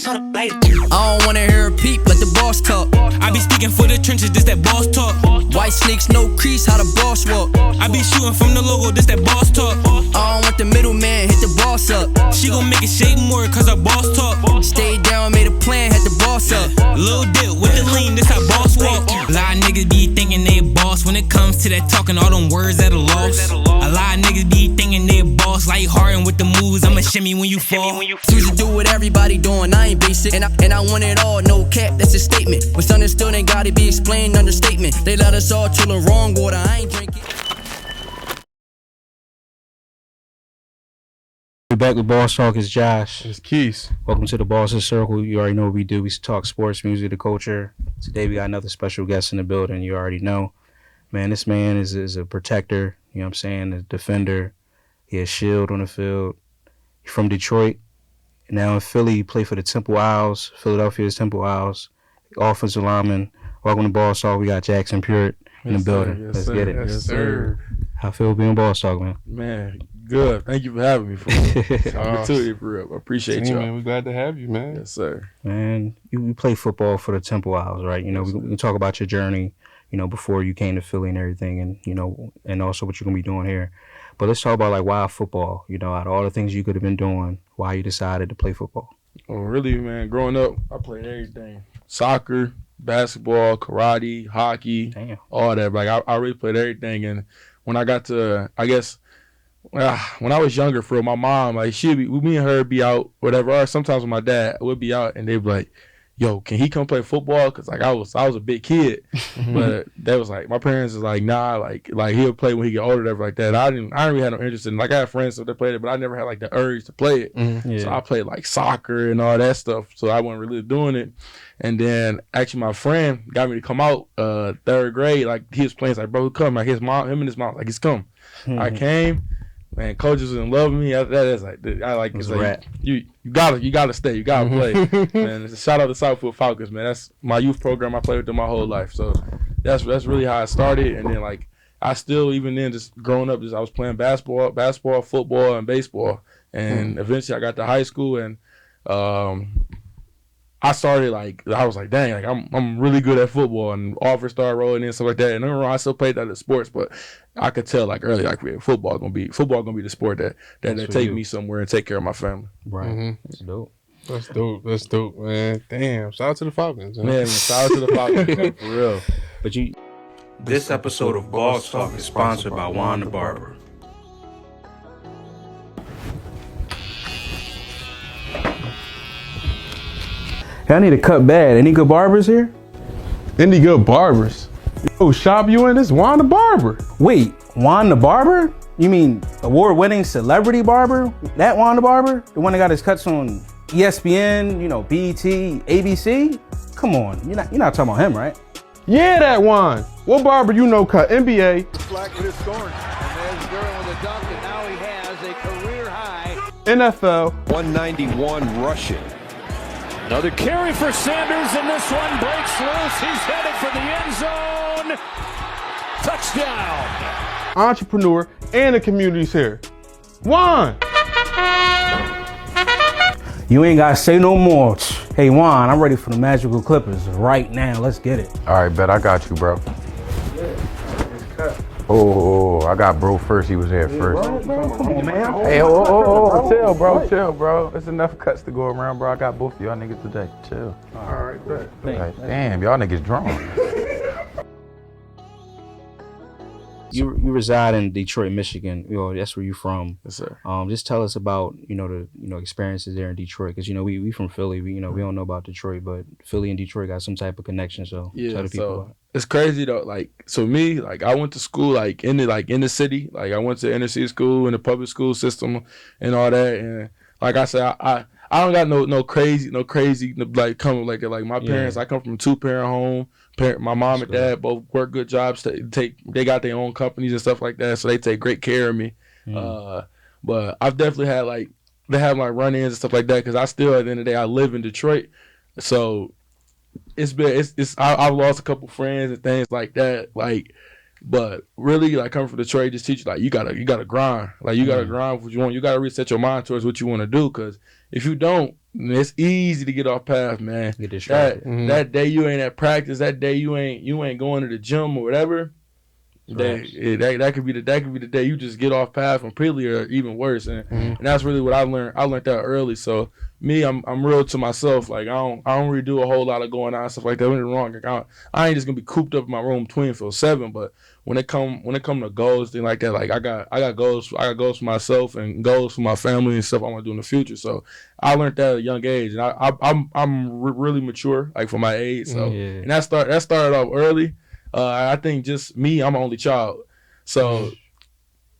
I don't wanna hear a peep, let the boss talk. I be speaking for the trenches, this that boss talk. White snakes, no crease, how the boss walk. I be shooting from the logo, this that boss talk. I don't want the middleman, hit the boss up. She gon' make it shake more, cause her boss talk. Stayed down, made a plan, had the boss up. Lil dip with the lean, this how boss walk. A lot of niggas be thinking they boss when it comes to that talking, all them words that are lost. A lot of niggas be thinking they boss, like Harden with the moves, I'ma shimmy when you fall. Choose to do what everybody doing, I ain't basic. And I want it all, no cap, that's a statement. What's understood ain't gotta be explained, understatement. They let us all chill in wrong water, I ain't drinking. We're back with Boss Talk. It's Josh. It's Keys. Welcome to the Boss's Circle. You already know what we do. We talk sports, music, the culture. Today we got another special guest in the building. You already know. Man, this man is a protector, you know what I'm saying, a defender. He has shield on the field. He's from Detroit. Now in Philly, he played for the Temple Owls, Philadelphia's Temple Owls, offensive lineman. Welcome to Boss Talk. We got Jackson Pruitt in the building. Yes, Let's sir. get it. Yes, sir. How feel being Boss Talk, man? Man, good. Thank you for having me. For opportunity, for real. I appreciate you. Man, we're glad to have you, man. Yes, sir. Man, you play football for the Temple Owls, right? You know, we can talk about your journey, you know, before you came to Philly and everything, and, you know, and also what you're going to be doing here. But let's talk about, like, why football? You know, out of all the things you could have been doing, why you decided to play football? Well, really, man, growing up, I played everything. Soccer, basketball, karate, hockey, all that. Like, I really played everything. And when I got to, I guess, when I was younger, for my mom, like, me and her be out, whatever. Or sometimes with my dad, we'd be out, and they'd be like, yo, can he come play football? Because, like, I was a big kid. But that was, like, my parents was like, nah, like he'll play when he get older, whatever like that. I didn't really have no interest in it. Like, I had friends that played it, but I never had, like, the urge to play it. Yeah. So I played, like, soccer and all that stuff. So I wasn't really doing it. And then, actually, my friend got me to come out third grade. Like, he was playing. He's like, bro, come. Like, him and his mom, like, he's come. I came. Man, coaches was in love with me. That's like, I like it's like you gotta stay, you gotta play. Man, shout out to Southfield Falcons, man. That's my youth program. I played with them my whole life, so that's really how I started. And then, like, I still, even then, just growing up, I was playing basketball, football, and baseball. And eventually, I got to high school, and I started, like, I was like, dang, like, I'm really good at football, and offers started rolling in, stuff like that. And I still played other sports, but I could tell, like, early, like, football gonna be the sport that take me somewhere and take care of my family. Right. That's dope. That's dope, man. Damn. Shout out to the Falcons. Man, shout out to the Falcons, man, for real. But this episode of Boss Talk is sponsored by Juan the Barber. Hey, I need a cut bad. Any good barbers here? Any good barbers? Yo, shop you in this Juan the Barber. Wait, Juan the Barber? You mean award-winning celebrity barber? That Juan the Barber? The one that got his cuts on ESPN, you know, BET, ABC? Come on, you're not talking about him, right? Yeah, that Juan. What barber you know cut NBA? Black with his scoring. And there's Durham with a dunk, and now he has a career high. NFL. 191 rushing. Another carry for Sanders, and this one breaks loose. He's headed for the end zone. Touchdown. Entrepreneur and the community's here. Juan. You ain't gotta say no more. Hey Juan, I'm ready for the Magical Clippers right now. Let's get it. All right, bet I got you, bro. Oh, I got bro first. He was there first. Come on, man. Hey, chill, bro. There's enough cuts to go around, bro. I got both of y'all niggas today. Chill. All right, bet. Like, damn, y'all niggas drunk. You reside in Detroit, Michigan. You know, that's where you're from. Yes, sir. Just tell us about, you know, the experiences there in Detroit, because, you know, we from Philly. We don't know about Detroit, but Philly and Detroit got some type of connection. So tell the people about it. It's crazy though. Like, so me, like, I went to school in the city. Like, I went to inner city school in the public school system and all that. And like I said, I don't got no crazy like come like my parents. I come from a 2-parent home. My mom and dad both work good jobs. They got their own companies and stuff like that, so they take great care of me. But I've definitely had they have my run-ins and stuff like that, because I still, at the end of the day, I live in Detroit. So I've lost a couple friends and things like that. Like, but really, like, coming from Detroit, just teach you, like, you gotta grind. Like, you gotta grind for what you want. You gotta reset your mind towards what you want to do, because if you don't, it's easy to get off path, man. Get distracted. That day you ain't at practice, that day you ain't going to the gym or whatever. That could be the day you just get off path completely, or even worse. And that's really what I learned. I learned that early. So me, I'm real to myself. Like I don't really do a whole lot of going out and stuff like that. Don't get me wrong. Like, I ain't just gonna be cooped up in my room 24/7. But when it come to goals, things like that, like I got goals. I got goals for myself and goals for my family and stuff I want to do in the future. So I learned that at a young age, and I'm really mature, like for my age. So and that started off early. I think just me, I'm an only child. So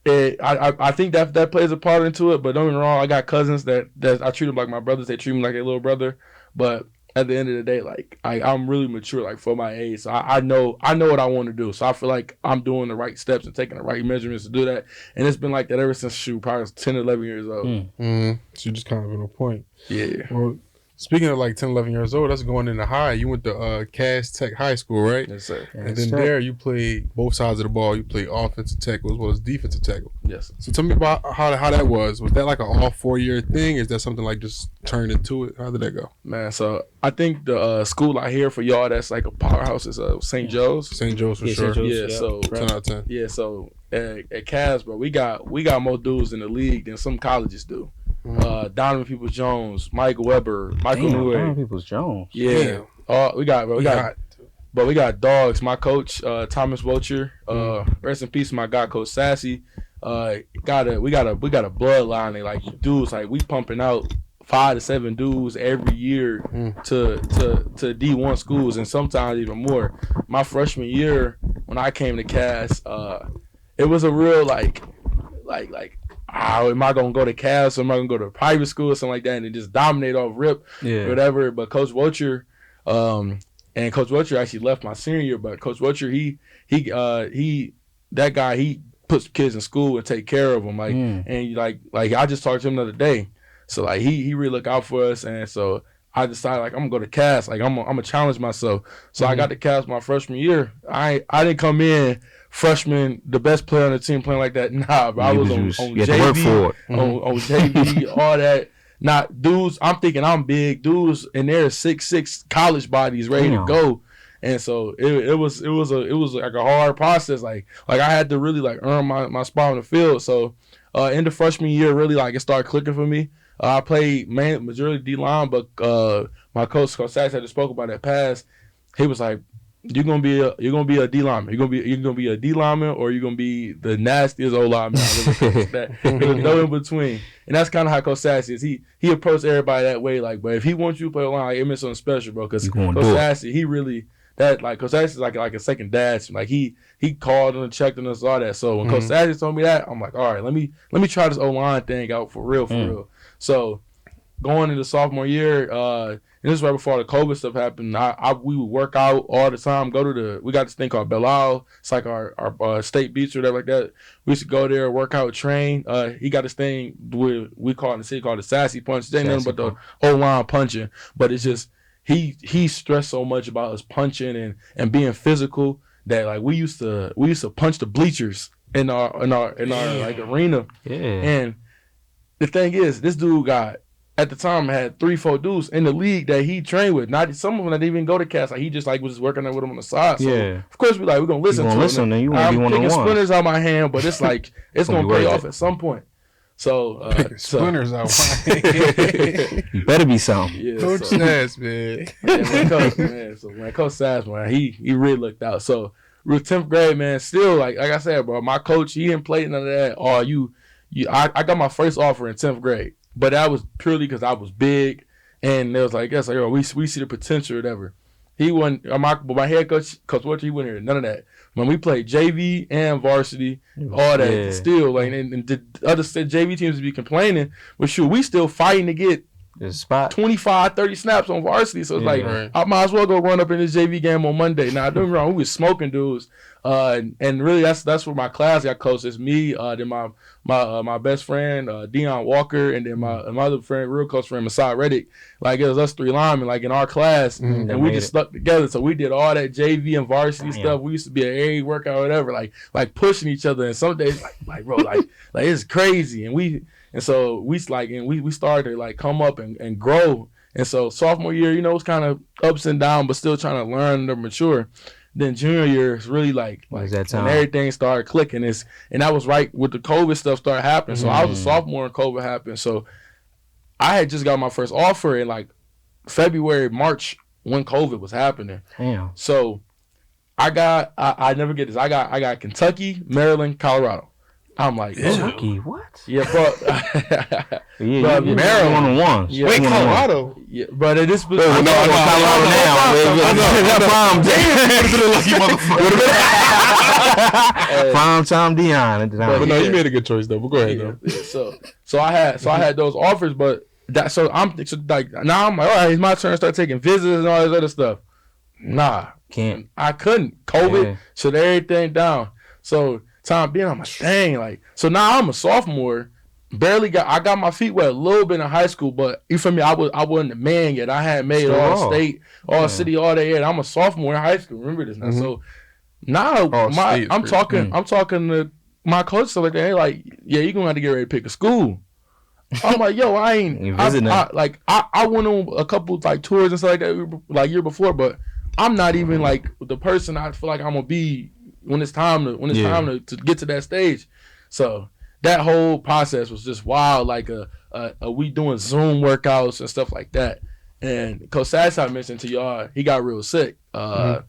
I think that plays a part into it, but don't get me wrong, I got cousins that I treat them like my brothers. They treat me like a little brother. But at the end of the day, like I'm really mature, like for my age. So I know what I want to do. So I feel like I'm doing the right steps and taking the right measurements to do that. And it's been like that ever since probably 10, 11 years old. So you just kind of in a point. Yeah. Well, speaking of like 10, 11 years old, that's going into high. You went to Cass Tech High School, right? Yes, sir. And then there you played both sides of the ball. You played offensive tackle as well as defensive tackle. Yes. So tell me about how that was. Was that like an all 4-year thing? Is that something like just turned into it? How did that go? Man, so I think the school out here for y'all that's like a powerhouse is St. Joe's. St. Joe's for sure. St. Joe's, so 10 out of 10. Yeah, so at Cass, bro, we got more dudes in the league than some colleges do. Donovan Peoples-Jones, Mike Weber, Michael Newey. Donovan Peoples-Jones. Yeah. We got dogs. My coach, Thomas Wilcher. Rest in peace, my guy, Coach Sassy. We got a bloodline. Like dudes, like we pumping out 5 to 7 dudes every year to D1 schools, and sometimes even more. My freshman year when I came to Cass, it was a real like. Am I gonna go to Cass or am I gonna go to a private school or something like that and just dominate off rip or whatever? But Coach Wilcher, and Coach Wilcher actually left my senior year, but Coach Wilcher, he puts kids in school and take care of them, and like I just talked to him the other day, so like he really look out for us, and so I decided like I'm gonna go to Cass, like I'm gonna challenge myself. So I got to Cass my freshman year. I didn't come in freshman, the best player on the team playing like that. Nah, bro. I was on JV, on JV, all that. Not dudes. I'm thinking I'm big dudes, and they're 6'6" college bodies ready to go. And so it was like a hard process. Like I had to really like earn my spot on the field. So in the freshman year, really like it started clicking for me. I played majority D-line, but my coach Sachs had spoke about that pass. He was like, You're gonna be a D lineman. You're gonna be a D lineman, or you're gonna be the nastiest O lineman. There's no in between, and that's kind of how Coach Sassy is. He approached everybody that way. Like, but if he wants you to play O line, like, it means something special, bro. Because Coach Sassy, he really Coach Sassy is like a second dad to me. Like he called and checked on us, all that. So when Coach Sassy told me that, I'm like, all right, let me try this O line thing out for real. So going into sophomore year, and this is right before the COVID stuff happened. We would work out all the time. We got this thing called Belle Isle. It's like our state beach or whatever like that. We used to go there, work out, train. He got this thing we call it in the city called the sassy punch. It ain't nothing but the O-line punching. But it's just he stressed so much about us punching and being physical that like we used to punch the bleachers in our like arena. Yeah. And the thing is, this dude at the time had 3-4 dudes in the league that he trained with. Not some of them that didn't even go to Cass. Like he just like was just working there with him on the side. So of course we're gonna listen to him. Then you want to be I'm kicking splinters out my hand, but it's like it's gonna pay off at some point. So splinters out my hand. You better be something. Yeah, Coach Sass, man. So Coach Sass, man, he really looked out. So with 10th grade, man, still like I said, bro, my coach, he didn't play none of that. I got my first offer in 10th grade. But that was purely because I was big, and it was like, we see the potential or whatever. He wasn't, my head coach Wilcher, he wasn't here, none of that. When we played JV and varsity, all that, still, like, and the other JV teams would be complaining, but shoot, we still fighting to get 25, 30 snaps on varsity. So it's like, I might as well go run up in this JV game on Monday. Now, don't get me wrong, we was smoking dudes. And really, that's where my class got close. It's me, then my best friend, Deion Walker, and then my other friend, real close friend, Masai Reddick. Like, it was us 3 linemen, like, in our class, and we just stuck together. So we did all that JV and varsity stuff. We used to be at every workout or whatever, like pushing each other. And some days, like bro, like it's crazy. And And so we started to like come up and grow. And so sophomore year, you know, it's kind of ups and down, but still trying to learn and mature. Then junior year is really like that time? when everything started clicking. And that was right with the COVID stuff started happening. So I was a sophomore and COVID happened. So I had just got my first offer in like February, March when COVID was happening. Damn. So I never get this. I got Kentucky, Maryland, Colorado. I'm like, Kentucky, what? Yeah, bro. Yeah, Maryland one. Yeah, Wait, Colorado. Yeah, but this was Colorado now. Prime time Dion. But no, you made a good choice though. But go ahead though. Yeah, so I had those offers, but like now I'm like, all right, it's my turn to start taking visits and all this other stuff. Nah, I couldn't. COVID shut everything down. So time being, I'm like, dang, like, so now I'm a sophomore. I got my feet wet a little bit in high school, but you feel me? I wasn't the man yet. I hadn't made all state, all city, all that yet. I'm a sophomore in high school. Remember this now. So now I'm talking to my coach like that. Hey, like, yeah, you're gonna have to get ready to pick a school. I'm like, yo, I went on a couple like tours and stuff like that like year before, but I'm not even like the person I feel like I'm gonna be when it's time to get to that stage. So that whole process was just wild. Like we doing Zoom workouts and stuff like that. And Coach Sass, I mentioned to y'all, he got real sick, had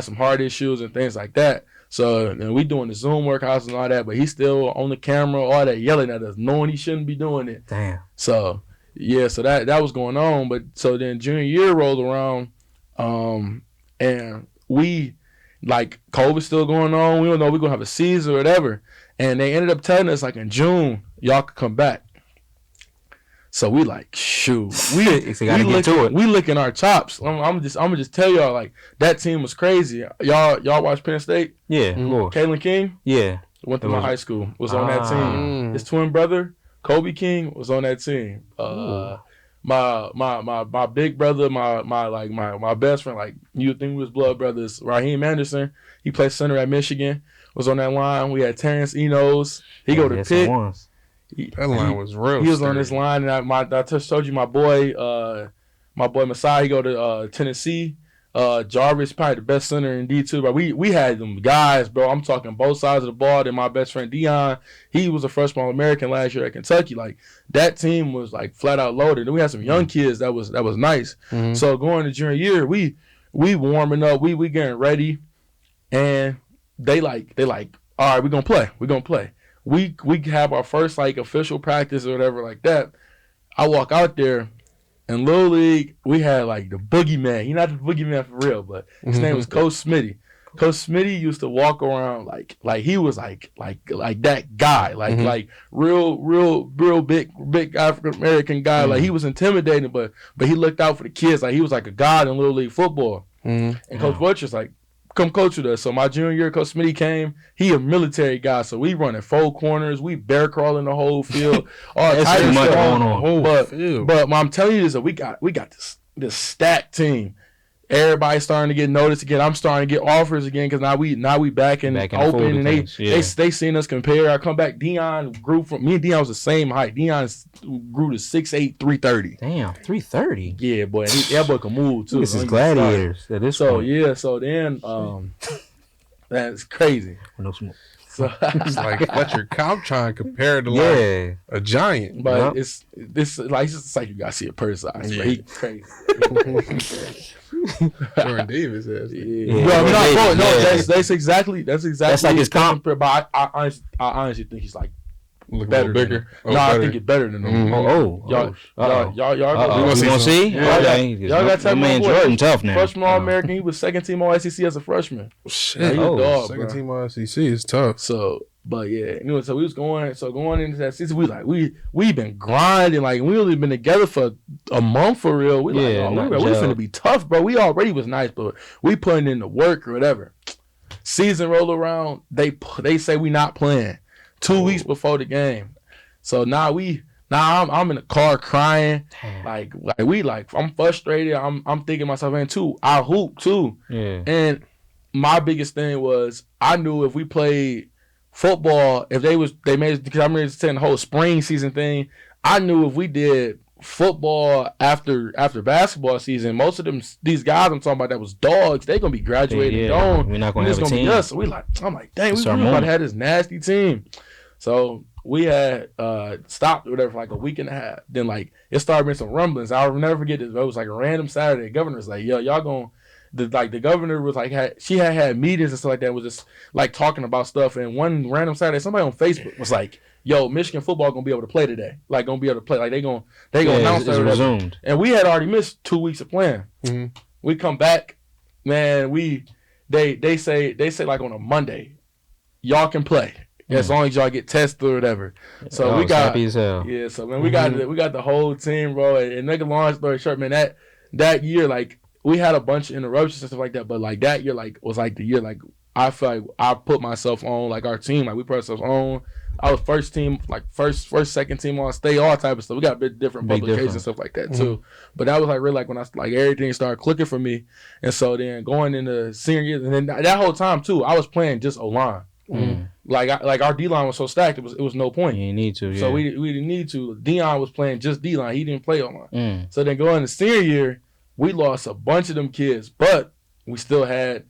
some heart issues and things like that. So we doing the Zoom workouts and all that, but he's still on the camera, all that, yelling at us, knowing he shouldn't be doing it. Damn. So yeah, so that was going on. But so then junior year rolled around, and we like COVID still going on. We don't know if we're gonna have a season or whatever. And they ended up telling us like in June, y'all could come back. So we like, shoot, we licking our chops. I'm gonna just tell y'all, like, that team was crazy. Y'all watch Penn State? Yeah. Kalen King? Yeah. Went to my high school, was on that team. His twin brother, Kobe King, was on that team. My big brother, my best friend, like you would think we was blood brothers, Raheem Anderson, he played center at Michigan, was on that line. We had Terrence Enos. He go to Pitt. That line was real. He was on this line, and I just told you my boy Masai. He go to Tennessee. Jarvis, probably the best center in D2. But we had them guys, bro. I'm talking both sides of the ball. Then my best friend Dion, he was a first All-American last year at Kentucky. Like that team was like flat out loaded. Then we had some young kids that was nice. So going to junior year, we warming up, we getting ready, and they like, all right, we're gonna play. We have our first like official practice or whatever like that. I walk out there, and Little League, we had like the boogeyman. He's not the boogeyman for real, but his name was Coach Smitty. Coach Smitty used to walk around like he was like that guy, like real big African American guy. Like he was intimidating, but he looked out for the kids. Like he was like a god in Little League football. And Coach Butcher's like, come coach with us. So my junior year, Coach Smitty came. He a military guy, so we running 4 corners. We bear crawling the whole field. All types of stuff going on. But I'm telling you this, we got this stacked team. Everybody's starting to get noticed again. I'm starting to get offers again because now we back in open, and they seen us compare. I come back. Dion grew from me and Dion was the same height. Dion grew to 6'8", 330. Damn, 330. Yeah, boy, that boy can move too. This is gladiators. So then that's crazy. No smoke. So it's like Fletcher Cobb trying to compare to like a giant, but it's just like you gotta see a person. He crazy. Jordan Davis has. That's exactly. That's like his comp. But I honestly think he's like better, bigger. I think it's better than him. Y'all gonna see? Y'all got to tell man Jordan tough now. Freshman All-American. He was second team All-SEC as a freshman. Shit, second team All-SEC is tough. So. But yeah, anyway, so we was going into that season. We been grinding, like we only been together for a month for real. We we finna be tough, bro. We already was nice, but we putting in the work or whatever. Season roll around, they say we not playing 2 weeks before the game. So now I'm in the car crying, like I'm frustrated. I'm thinking to myself, man, too. I hoop too, and my biggest thing was I knew if we played football, if they made, because I remember saying the whole spring season thing. I knew if we did football after basketball season, most of these guys I'm talking about that was dogs, they gonna be graduating gone. We're not gonna have a team. Be us. So I'm like, dang, we about to have this nasty team. So we had stopped or whatever for like a week and a half. Then like it started being some rumblings. I'll never forget this. It was like a random Saturday. The governor was like, yo, y'all gonna the governor was like she had meetings and stuff like that, was just like talking about stuff. And one random Saturday, somebody on Facebook was like, yo, Michigan football gonna be able to play today. Like gonna be able to play. Like they gonna announce it. Resumed. And we had already missed 2 weeks of playing. Mm-hmm. We come back, man. They say like on a Monday, y'all can play as long as y'all get tested or whatever. So we got happy as hell. Yeah. So man, we got the whole team, bro. And make a long story short, man, that year like we had a bunch of interruptions and stuff like that. But like that year like was like the year like I feel like I put myself on, like our team, like we put ourselves on. I was first team, like first, second team on state, all type of stuff. We got a bit different publications and stuff like that too. But that was like really like when I like everything started clicking for me. And so then going into senior year, and then that whole time too, I was playing just O-line. Like our D-line was so stacked, it was no point. You need to. Yeah. So we didn't need to. Dion was playing just D-line. He didn't play O-line. So then going into senior year, we lost a bunch of them kids, but we still had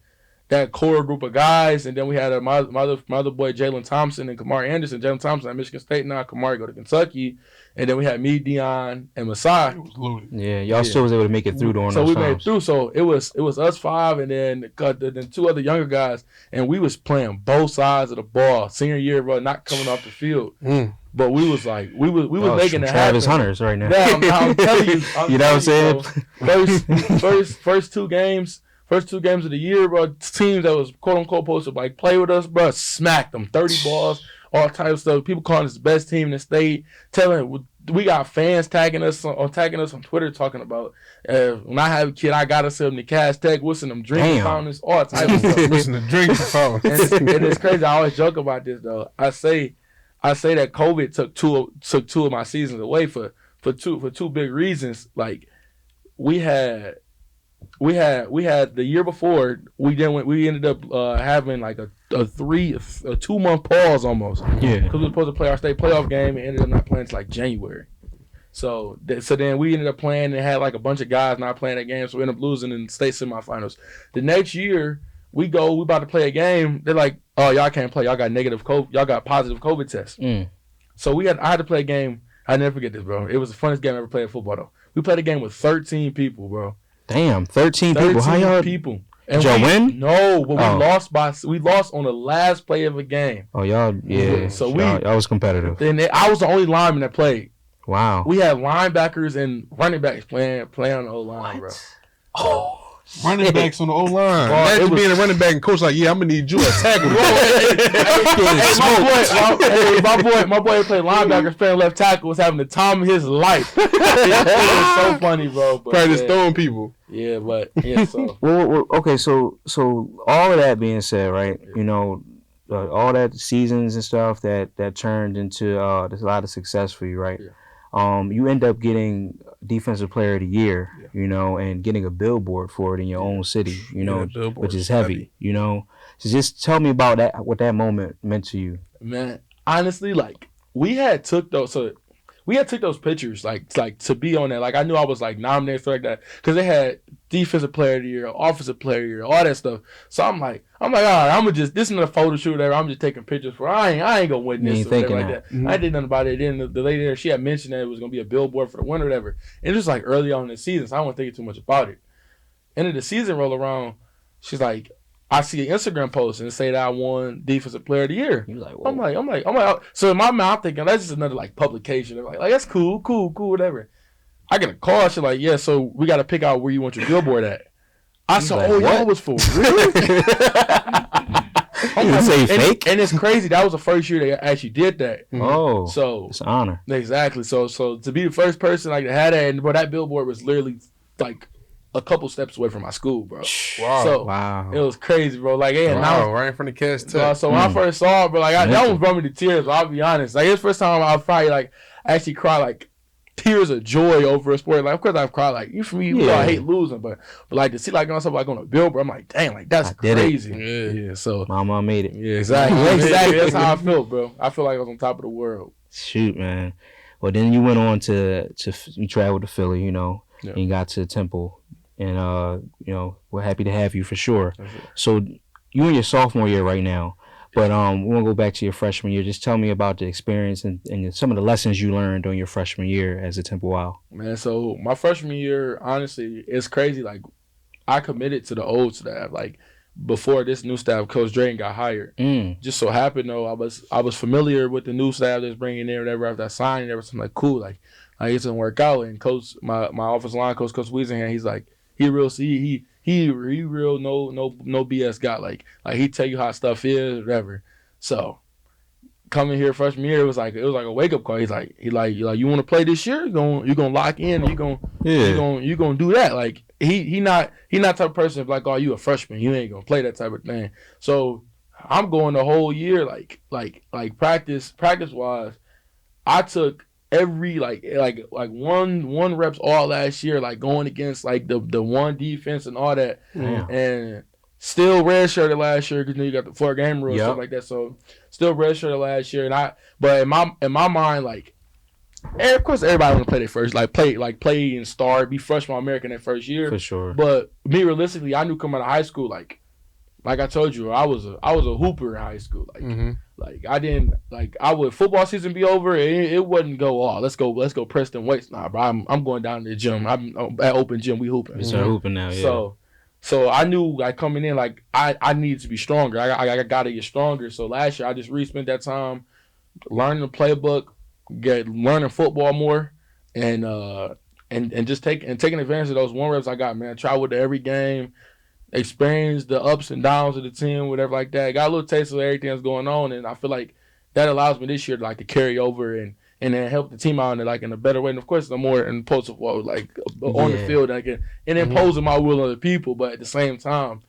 that core group of guys, and then we had my other boy Jalen Thompson and Kamari Anderson. Jalen Thompson at Michigan State now. Kamari go to Kentucky, and then we had me, Dion, and Masai. It was loaded. Yeah, y'all still was able to make it through during those times. So we made it through. So it was us five, and then two other younger guys, and we was playing both sides of the ball. Senior year, bro, not coming off the field. But we was like, we was making it happen. Travis Hunters right now. Yeah, I'm telling you. You know what I'm saying? First two games of the year, bro, teams that was quote unquote supposed to like play with us, bro, smacked them 30 balls, all types of stuff. People calling us the best team in the state, telling we got fans tagging us on Twitter talking about when I have a kid, I gotta sell them to Cass Tech, whistling them drinking fountains, all types of stuff. Listen to drinking fountains. And it's crazy. I always joke about this though. I say that COVID took two of my seasons away for two big reasons. Like we had the year before we ended up having like a 2 month pause almost. Yeah. Because we were supposed to play our state playoff game and ended up not playing until like January. So then we ended up playing and had like a bunch of guys not playing that game, so we ended up losing in the state semifinals. The next year we about to play a game. They're like, oh, y'all can't play. Y'all got y'all got positive COVID tests. So I had to play a game. I never forget this, bro. It was the funnest game I ever played football though. We played a game with 13 people, bro. Damn, 13 people. How y'all people? And y'all win? No, but we lost on the last play of a game. Oh, y'all, yeah. So y'all was competitive. And I was the only lineman that played. Wow. We had linebackers and running backs playing on the O-line, bro. Oh. Running backs on the O-line. Imagine being a running back and coach like, yeah, I'm gonna need you to tackle. My boy played linebacker, playing left tackle, was having the time of his life. It was so funny, bro. Practice throwing people. Yeah, but yeah. So well, okay. So all of that being said, right? You know, all that seasons and stuff that turned into there's a lot of success for you, right? Yeah. You end up getting Defensive Player of the Year, you know, and getting a billboard for it in your own city, you know, which is heavy, you know. So just tell me about that, what that moment meant to you. Man, honestly, like we had took those pictures, like to be on that. Like I knew I was like nominated for like that because they had Defensive Player of the Year, Offensive Player of the Year, all that stuff. So I'm like, all right, this is a photo shoot or whatever. I'm just taking pictures for. I ain't gonna win this or whatever like that. I did nothing about it. Then the lady there, she had mentioned that it was gonna be a billboard for the win or whatever. And it was like early on in the season, so I wasn't thinking too much about it. And then the season roll around, she's like, I see an Instagram post and say that I won Defensive Player of the Year. You're like, I'm like, so in my mind I'm thinking that's just another like publication. They're like that's cool, whatever. I get a call. She's like, yeah, so we got to pick out where you want your billboard at. I said, like, y'all was for real? Fake? And it's crazy. That was the first year they actually did that. Oh, so it's an honor. Exactly. So to be the first person like to have that, and that billboard was literally like a couple steps away from my school, bro. Wow. So it was crazy, bro. Like, right in front of Cass Tech. So when I first saw it, bro, like that one brought me to tears. But I'll be honest, like it's the first time I probably like actually cried like tears of joy over a sport. Like, of course I've cried. Like, you for me, you know, I hate losing, but like to see like on something like on a billboard, I'm like, dang, like that's crazy. Yeah. So Mama made it. Yeah, exactly. That's how I felt, bro. I feel like I was on top of the world. Shoot, man. Well, then you went on to you traveled to Philly, you know, and you got to Temple, and you know, we're happy to have you for sure. So you in your sophomore year right now, but we want to go back to your freshman year. Just tell me about the experience and some of the lessons you learned during your freshman year as a Temple Wild. Man, so my freshman year, honestly, it's crazy. Like, I committed to the old staff. Like, before this new staff, Coach Drayton got hired. Just so happened, though, I was familiar with the new staff that's bringing in whatever after I signed and everything. Like, cool, like it's gonna work out. And Coach, my offensive line coach, Coach Weezingham, he's like, he real no BS guy. Like he tell you how stuff is, whatever. So coming here freshman year, it was like a wake up call. He's like, you want to play this year? You gonna lock in? You gonna do that? Like he not type of person like, oh, you a freshman, you ain't gonna play that type of thing. So I'm going the whole year like practice wise. I took every like one reps all last year, like going against like the one defense and all that, and still redshirted last year because you got the 4-game rule and stuff like that. So still redshirted last year, but in my mind, like, of course everybody want to play their first, play and start, be freshman American that first year for sure. But me realistically, I knew coming out of high school, like I told you, I was a hooper in high school. Like I didn't I would football season be over, it wouldn't go let's go Preston weights. Nah, bro, I'm going down to the gym. I'm at open gym. We hooping. We start hooping now. Yeah. So I knew like coming in, like I needed to be stronger. I got to get stronger. So last year I just spent that time learning the playbook, learning football more, and just taking advantage of those one reps I got. Man, I traveled to every game, experienced the ups and downs of the team, whatever like that. Got a little taste of everything that's going on, and I feel like that allows me this year to to carry over and then help the team out in a better way. And of course, the more impulsive way, on the field, and imposing my will on the people. But at the same time,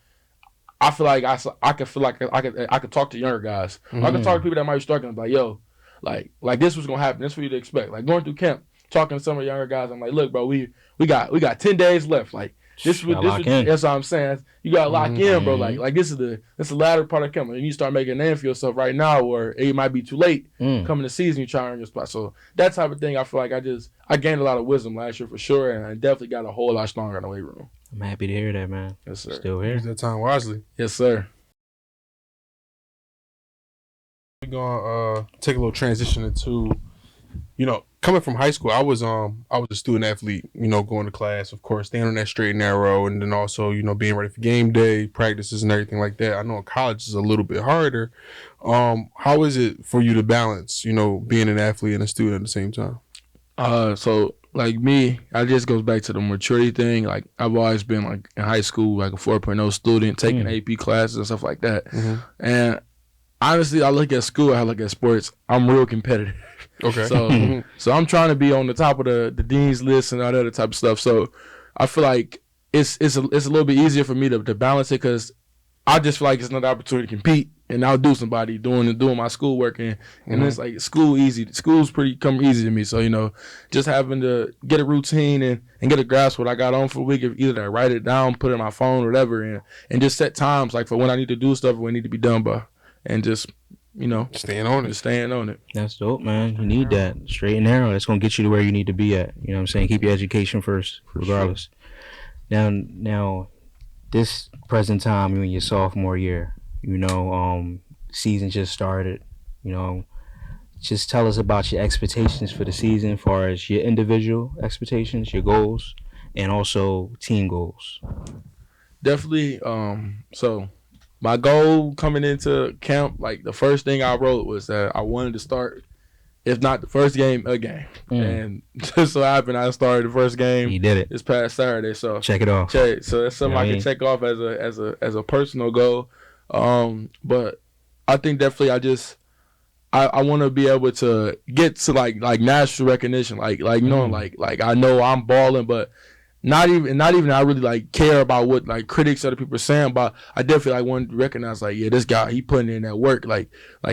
I feel like I could talk to younger guys. I could talk to people that might be struggling, like, yo, like this was gonna happen. This is what you'd expect. Like going through camp, talking to some of the younger guys, I'm like, look, bro, we got 10 days left. Like that's what I'm saying. You gotta lock in, bro. Like this is the latter part of camp. And you start making a name for yourself right now, or it might be too late coming the season. You try to earn your spot. So that type of thing, I feel like I gained a lot of wisdom last year for sure, and I definitely got a whole lot stronger in the weight room. I'm happy to hear that, man. Yes, sir. Still here. Use that time wisely. Yes, sir. We're gonna take a little transition into, coming from high school. I was a student athlete, going to class, of course, staying on that straight and narrow, and then also, being ready for game day, practices and everything like that. I know in college is a little bit harder. How is it for you to balance, being an athlete and a student at the same time? So like me, it just goes back to the maturity thing. Like I've always been like in high school, like a 4.0 student, taking AP classes and stuff like that. And honestly, I look at school, I look at sports, I'm real competitive. Okay. So I'm trying to be on the top of the dean's list and all that other type of stuff. So I feel like it's a little bit easier for me to balance it, because I just feel like it's another opportunity to compete and outdo somebody doing my schoolwork, and it's like school's pretty easy to me. So just having to get a routine and get a grasp what I got on for the week, either I write it down, put it in my phone or whatever, and just set times like for when I need to do stuff, when I need to be done by, and just staying on it. That's dope, man. You need that straight and narrow. That's gonna get you to where you need to be at. You know what I'm saying? Keep your education first, regardless. Sure. Now, this present time, you in your sophomore year, season just started. Just tell us about your expectations for the season, as far as your individual expectations, your goals, and also team goals. Definitely. So my goal coming into camp, like the first thing I wrote was that I wanted to start, if not the first game, a game. And just so happened I started the first game. You did it this past Saturday. So check it off. So that's something I can check off as a personal goal. But I think definitely I want to be able to get to like national recognition, like knowing like I know I'm balling, but not even I really care about what critics, other people are saying, but I definitely want to recognize this guy, he putting in that work,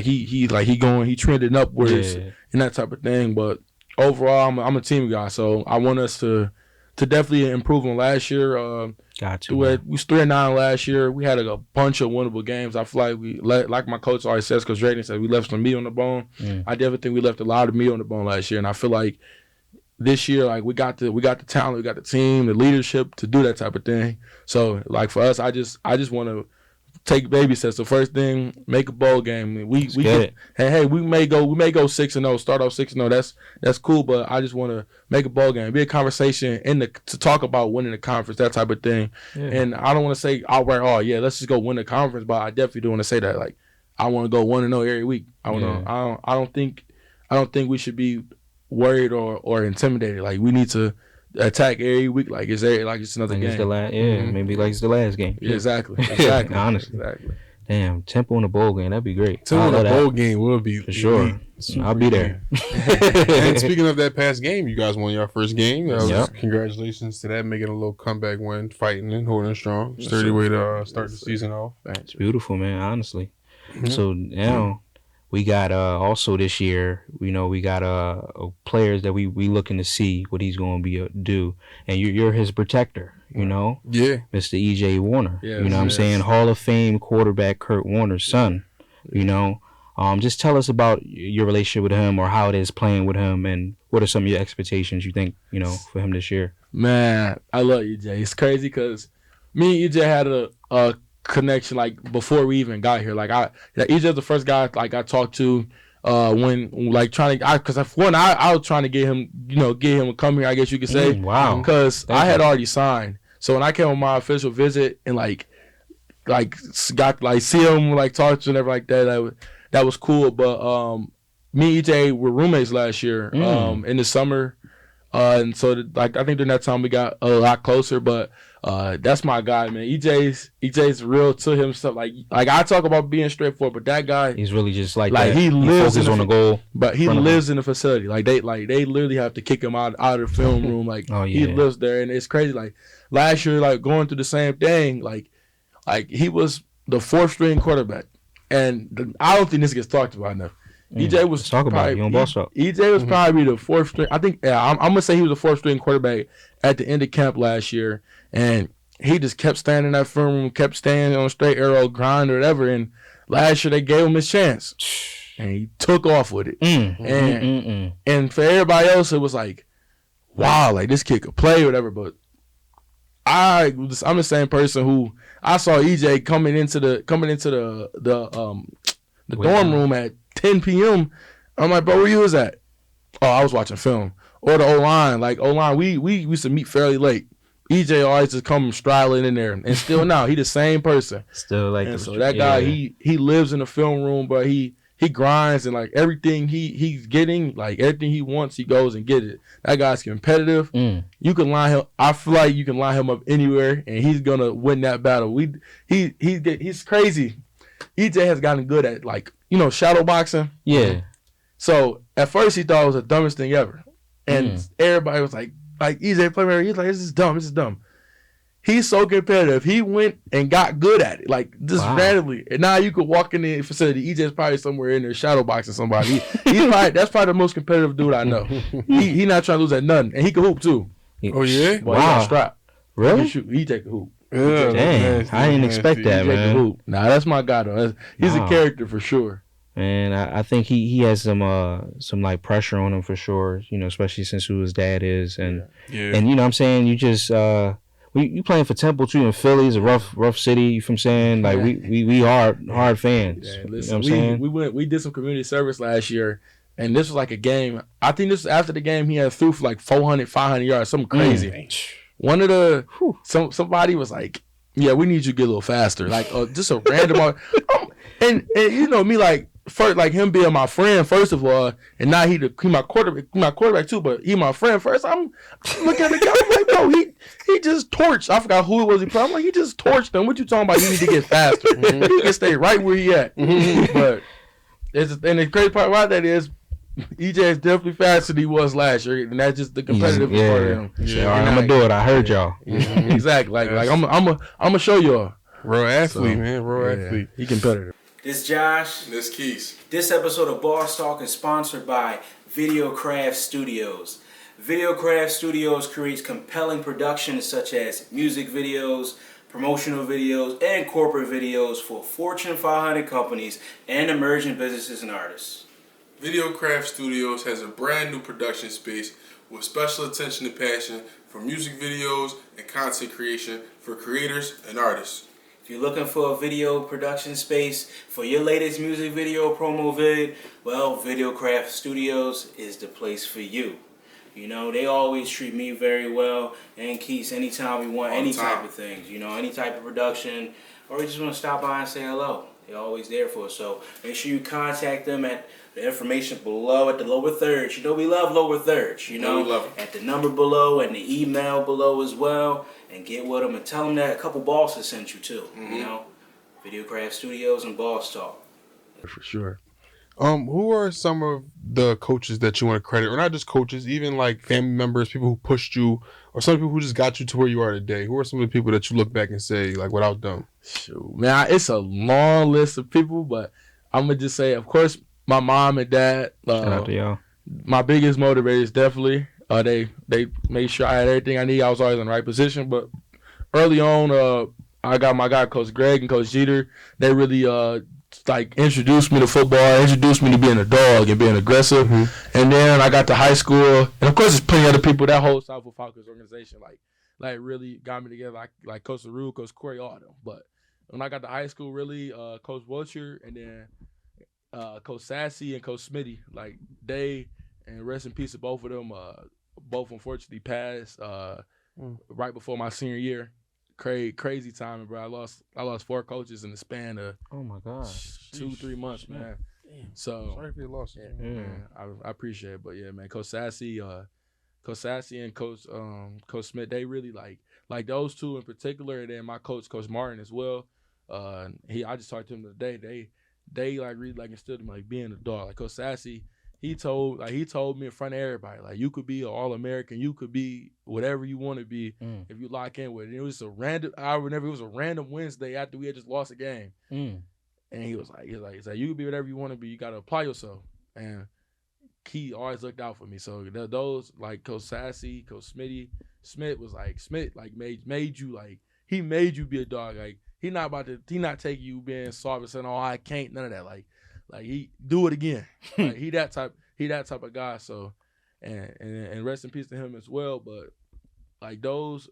he trending upwards and that type of thing. But overall, I'm a team guy, so I want us to definitely improve on last year. Got to. We was 3-9 last year. We had a bunch of winnable games. I feel like like my coach always says, because Drayden said we left some meat on the bone. I definitely think we left a lot of meat on the bone last year, and I feel like this year, like we got the talent, we got the team, the leadership to do that type of thing. So like for us, I just want to take baby steps. The first thing, make a bowl game. We may go 6-0, start off 6-0. That's cool, but I just want to make a bowl game, be a conversation to talk about winning the conference, that type of thing. Yeah. And I don't want to say outright, oh yeah, let's just go win the conference, but I definitely do want to say that, like, I want to go 1-0 every week. I don't think we should be worried or intimidated. Like, we need to attack every week like it's another game. It's the maybe like it's the last game. Yeah, exactly. Honestly. Exactly. Damn, Temple in a bowl game, that'd be great. Temple in a bowl game will be for sure. I'll be there. And speaking of that past game, you guys won your first game. Congratulations to that, making a little comeback win, fighting and holding strong. Sturdy way to start the season off. It's beautiful, man, honestly. So now we got also this year, we got players that we looking to see what he's going to do, and you're his protector, Yeah, Mr. E.J. Warner. Yes, what I'm saying? Hall of Fame quarterback Kurt Warner's son. Just tell us about your relationship with him, or how it is playing with him, and what are some of your expectations you think for him this year? Man, I love E.J. It's crazy because me and E.J. had a connection like before we even got here. Like EJ's the first guy like I talked to when like I was trying to get him to come here, I guess you could say. Wow. Because I had already signed. So when I came on my official visit and like got like see him, like talk to him and everything like that was cool. But me and EJ were roommates last year in the summer. And so I think during that time we got a lot closer, but that's my guy, man. EJ's real to himself. Like I talk about being straightforward, but that guy, he's really just like that. He lives on the goal, but he lives in the facility. Like they literally have to kick him out of the film room. Like he lives there, and it's crazy. Like last year, like going through the same thing. Like he was the 4th string quarterback, and I don't think this gets talked about enough. EJ was EJ was probably the 4th string. I think I'm gonna say he was the 4th string quarterback at the end of camp last year, and he just kept standing in that film room, kept staying on straight arrow, grind or whatever. And last year they gave him his chance, and he took off with it. And for everybody else, it was like, wow, like this kid could play or whatever. But I'm the same person who I saw EJ coming into the dorm room at 10 p.m. I'm like, bro, where you was at? Oh, I was watching film. Or the O-line. Like, O-line, we used to meet fairly late. EJ always just come straddling in there. And still now, he the same person. Still like and so that guy, he lives in the film room, but he grinds, and like everything he's getting, like everything he wants, he goes and get it. That guy's competitive. You can line him. I feel like you can line him up anywhere, and he's gonna win that battle. He's crazy. EJ has gotten good at shadow boxing. Yeah. So at first he thought it was the dumbest thing ever, and everybody was like EJ playmaker. He's like, this is dumb. He's so competitive. He went and got good at it, like just randomly. And now you could walk in the facility. EJ's probably somewhere in there shadow boxing somebody. That's probably the most competitive dude I know. He not trying to lose at nothing, and he can hoop too. Oh yeah, boy, he got strap. Really? He take a hoop. Yeah, dang, I didn't expect that, man. Nah, that's my guy though. He's a character for sure. And I think he has some like pressure on him for sure. Especially since who his dad is, and what I'm saying, you just you playing for Temple too in Philly. It's a rough city. You know what I'm saying? Like we hard fans. Yeah, listen, you know what I'm saying? We did some community service last year, and this was like a game. I think this was after the game he had threw for like 400, 500 yards, something crazy. One of the somebody was like, "Yeah, we need you to get a little faster." Like just a random, and me like first, like him being my friend first of all, and now he my quarterback too, but he my friend first. I'm looking at the guy, I'm like, bro, he just torched. I forgot who it was he played. I'm like, he just torched them. What you talking about? You need to get faster. He can stay right where he at. But the crazy part about that is, EJ is definitely faster than he was last year, and that's just the competitive part of him. Yeah, all right, I'm gonna do it. I heard y'all. Exactly. Like I'm gonna show y'all. Real athlete, man. Real athlete. He competitive. This Josh. This Keys. This episode of Boss Talk is sponsored by Videocraft Studios. Videocraft Studios creates compelling productions such as music videos, promotional videos, and corporate videos for Fortune 500 companies and emerging businesses and artists. Videocraft Studios has a brand new production space with special attention and passion for music videos and content creation for creators and artists. If you're looking for a video production space for your latest music video promo vid, well, Videocraft Studios is the place for you. You know, they always treat me very well, and Keith, anytime we want any type of things, you know, any type of production, or we just want to stop by and say hello. They're always there for us. So make sure you contact them at the information below at the lower thirds. You know, we love lower thirds, you know, we love 'em. at the number below and the email below as well. And get with them and tell them that a couple bosses sent you too, you know. Videocraft Studios and Boss Talk. For sure. Who are some of the coaches that you want to credit, or not just coaches, even like family members, people who pushed you, or some people who just got you to where you are today? Who are some of the people that you look back and say, like, without them? Shoot, man, it's a long list of people, but I'm gonna just say, of course, my mom and dad. Shout out to y'all. My biggest motivators definitely. They made sure I had everything I need. I was always in the right position. But early on, I got my guy Coach Greg and Coach Jeter. They really like introduced me to football, introduced me to being a dog and being aggressive. And then I got to high school, and of course, there's plenty of other people. That whole Southwood Falcons organization, like really got me together. Like Coach LaRue, Coach Corey, all of them. But when I got to high school, really, Coach Wiltshire and then Coach Sassy and Coach Smitty, like they, and rest in peace to both of them. Both unfortunately passed right before my senior year. Crazy timing, bro. I lost 4 coaches in the span of Oh my gosh. 2-3 months, man. Damn. So Sorry for your loss. yeah, man, I appreciate it, but yeah, man, Coach Sassy and Coach Smith, they really like those two in particular, and then my coach Martin as well. I just talked to him today. They like really like instilled him like being a dog. Like Coach Sassy, he told me in front of everybody, like, you could be an All-American, you could be whatever you want to be if you lock in with it. And it was a random. I remember it was a random Wednesday after we had just lost a game, and he was like, you could be whatever you want to be. You got to apply yourself. And he always looked out for me. So those like Coach Sassy, Coach Smith was like made you like he made you be a dog. Like he not taking you being soft and saying, oh, I can't, none of that. Like he do it again. Like he that type of guy. So and rest in peace to him as well. But like those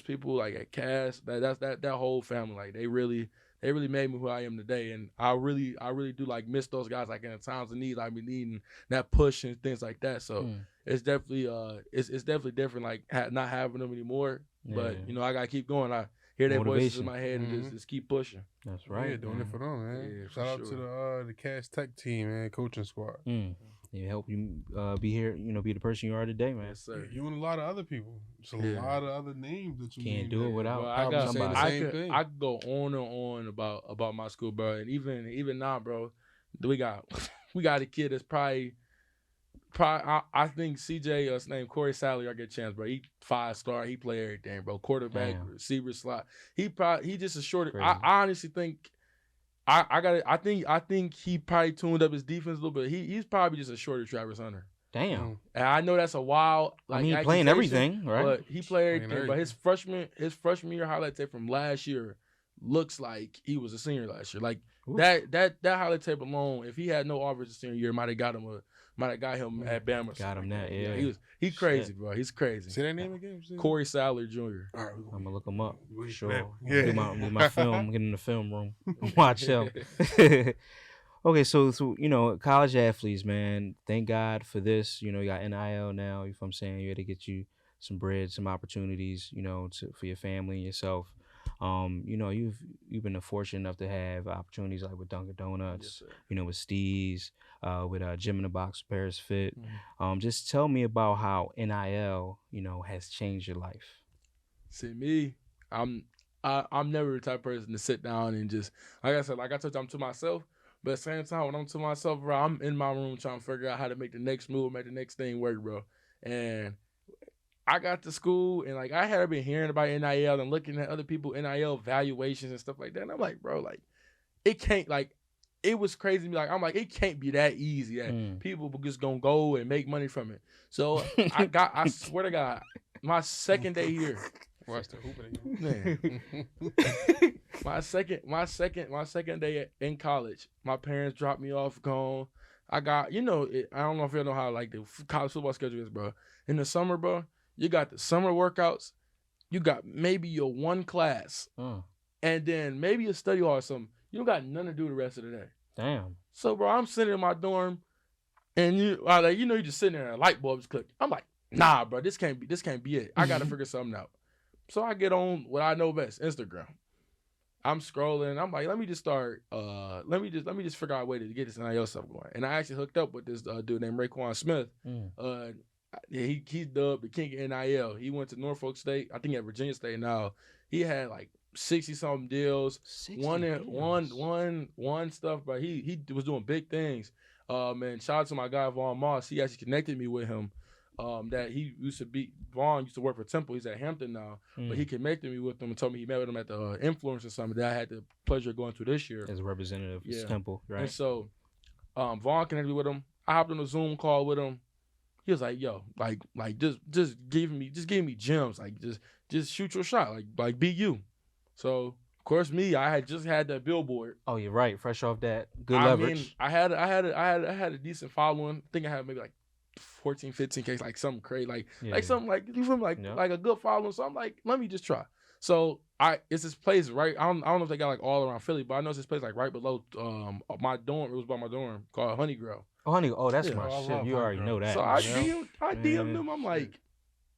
people like at Cass, that whole family, like they really made me who I am today. And I really do like miss those guys, like in the times of need, I be needing that push and things like that. So it's definitely it's definitely different, like not having them anymore. Yeah. But you know, I gotta keep going. I hear their voices in Motivation. my head and just keep pushing. That's right. Yeah, doing it for them, man. Yeah, for Shout out sure. to the Cass Tech team, man, coaching squad. They help you be here, you know, be the person you are today, man. Yes, sir. You and a lot of other people. There's a Yeah. lot of other names that you Can't named do it there. without Well, Probably saying somebody. the same thing. I could go on and on about my school, bro. And even now, bro, we got a kid that's probably I think CJ, his name Corey Sally, I get a chance, bro. He 5-star, he play everything, bro. Quarterback, Damn. receiver, slot. He just a shorter. Crazy. I honestly think I think he probably tuned up his defense a little bit. He's probably just a shorter Travis Hunter. Damn. And I know that's a wild. Like, I mean, he playing accusation, everything, right? But he played Playing everything. But his freshman year highlight tape from last year looks like he was a senior last year. Like Oof. that highlight tape alone, if he had no offers his senior year, might have got him at Bama. Got him that, yeah. He crazy, bro. He's crazy. Say that name again. Corey Sally Jr. All right, I'm gonna look him up. Wait, Sure. yeah. Get my film. Get in the film room. Watch him. Okay, so you know, college athletes, man. Thank God for this. You know, you got NIL now. You know what I'm saying? You had to get you some bread, some opportunities. You know, for your family and yourself. You know, you've been fortunate enough to have opportunities like with Dunkin' Donuts. Yes, sir. You know, with Steve's, with Gym in the Box, Paris Fit. Just tell me about how NIL, you know, has changed your life. See me, I'm never the type of person to sit down and just, like I said, like I told you, I'm to myself. But at the same time, when I'm to myself, bro, I'm in my room trying to figure out how to make the next move, make the next thing work, bro. And I got to school, and like I had been hearing about NIL and looking at other people NIL valuations and stuff like that. And I'm like, bro, like it can't, like it was crazy to me. Like, I'm like, it can't be that easy that people just gonna go and make money from it. So I swear to God, my second day here. Watch the hooping Man. my second day in college, my parents dropped me off, gone. I got, I don't know if you know how like the college football schedule is, bro. In the summer, bro, you got the summer workouts, you got maybe your one class, and then maybe a study hall or something. You don't got nothing to do the rest of the day. Damn. So, bro, I'm sitting in my dorm, and you just sitting there and a light bulb just clicked. I'm like, nah, bro, this can't be it. I gotta figure something out. So I get on what I know best, Instagram. I'm scrolling. I'm like, let me just start. Let me just figure out a way to get this NIL stuff going. And I actually hooked up with this dude named Raekwon Smith. He's dubbed the king of NIL. He went to Norfolk State. I think at Virginia State now. He had like 60-something deals. One stuff, but he was doing big things. And shout out to my guy Vaughn Moss. He actually connected me with him. That he Vaughn used to work for Temple. He's at Hampton now, but he connected me with him and told me he met with him at the Influence or something that I had the pleasure of going to this year as a representative of Temple, right? And so, Vaughn connected me with him. I hopped on a Zoom call with him. He was like, "Yo, like just give me gems, like just shoot your shot, like be you." So of course, I had just had that billboard. Oh, you're right. Fresh off that, good leverage. Mean, I had a decent following. I think I had maybe like 14, 15K, like something crazy, like something like you feel me, like a good following. So I'm like, let me just try. So it's this place right. I don't know if they got like all around Philly, but I know it's this place like right below my dorm. It was by my dorm called Honey Girl. Oh, that's my shit. You already know that. So I DM'd them. I'm like,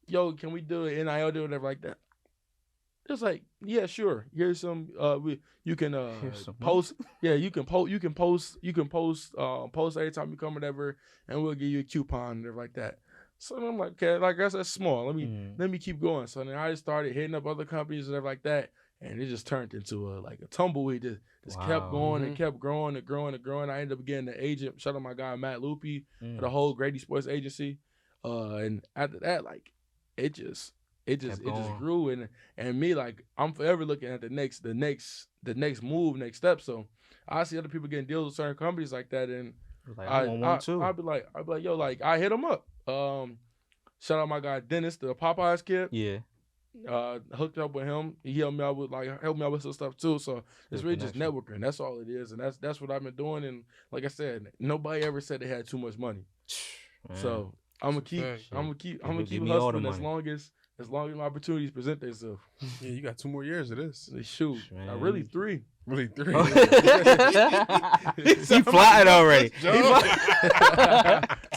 yo, can we do an NIL deal, whatever like that? It's like, yeah, sure. Here's some. You can post. Yeah, you can post every time you come, whatever, and we'll give you a coupon and everything like that. So I'm like, okay, like I guess that's small. Let me keep going. So then I just started hitting up other companies and everything like that, and it just turned into a tumbleweed. Just kept going and kept growing and growing and growing. I ended up getting an agent. Shout out my guy Matt Lupi for the whole Grady Sports Agency. And after that, like it just grew and me, like I'm forever looking at the next move, next step. So I see other people getting deals with certain companies like that, and like, I want one too. I'd be like, yo, like I hit them up. Shout out my guy Dennis, the Popeyes kid. Yeah. Hooked up with him. He helped me out with some stuff too. So it's really just networking. That's all it is, and that's what I've been doing. And like I said, nobody ever said they had too much money. Man. So I'm gonna keep hustling as long as my opportunities present themselves. Yeah, you got 2 more years of this. Shoot, really 3. Really 3. He flying already.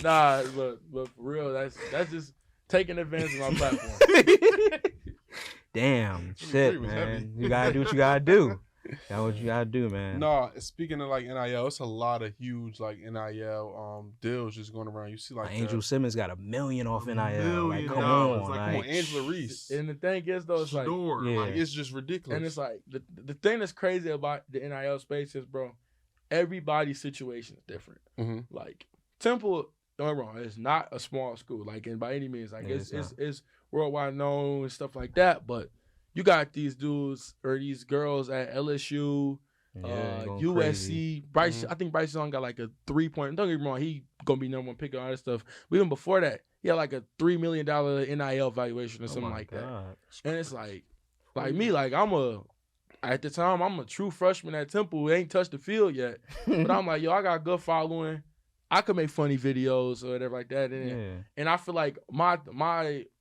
Nah, but for real, that's just taking advantage of my platform. Damn, shit, man. Heavy. You gotta do what you gotta do. That's what you gotta do, man. No, speaking of like NIL, it's a lot of huge like NIL deals just going around. You see like Angel Simmons got $1 million off NIL. Like, come on, Angela Reese. And the thing is though, it's like, it's just ridiculous. And it's like the thing that's crazy about the NIL space is, bro, everybody's situation is different. Mm-hmm. Like Temple, don't get me wrong, it's not a small school, like, and by any means, like it's worldwide known and stuff like that, but you got these dudes or these girls at LSU, USC. Crazy. Bryce, I think Bryce Young got like a 3-point. Don't get me wrong, he gonna be number one pick and all that stuff. But even before that, he had like a $3 million NIL valuation or something like that. And it's like me, like at the time, I'm a true freshman at Temple. Ain't touched the field yet, but I'm like, yo, I got a good following. I could make funny videos or whatever like that, and I feel like my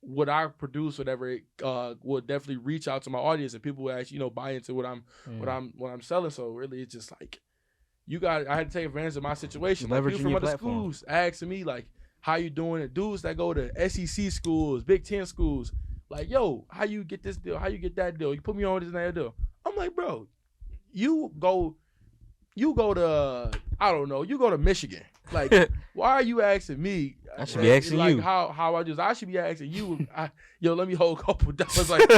what I produce, whatever, it will definitely reach out to my audience, and people will actually buy into what I'm selling. So really, it's just like I had to take advantage of my situation. Like, people from other schools asking me like, how you doing? And dudes that go to SEC schools, Big Ten schools, like, yo, how you get this deal? How you get that deal? You put me on this and that deal. I'm like, bro, you go to, I don't know, you go to Michigan. Like, why are you asking me? I should be asking you. How I should be asking you. Let me hold a couple dollars. Like,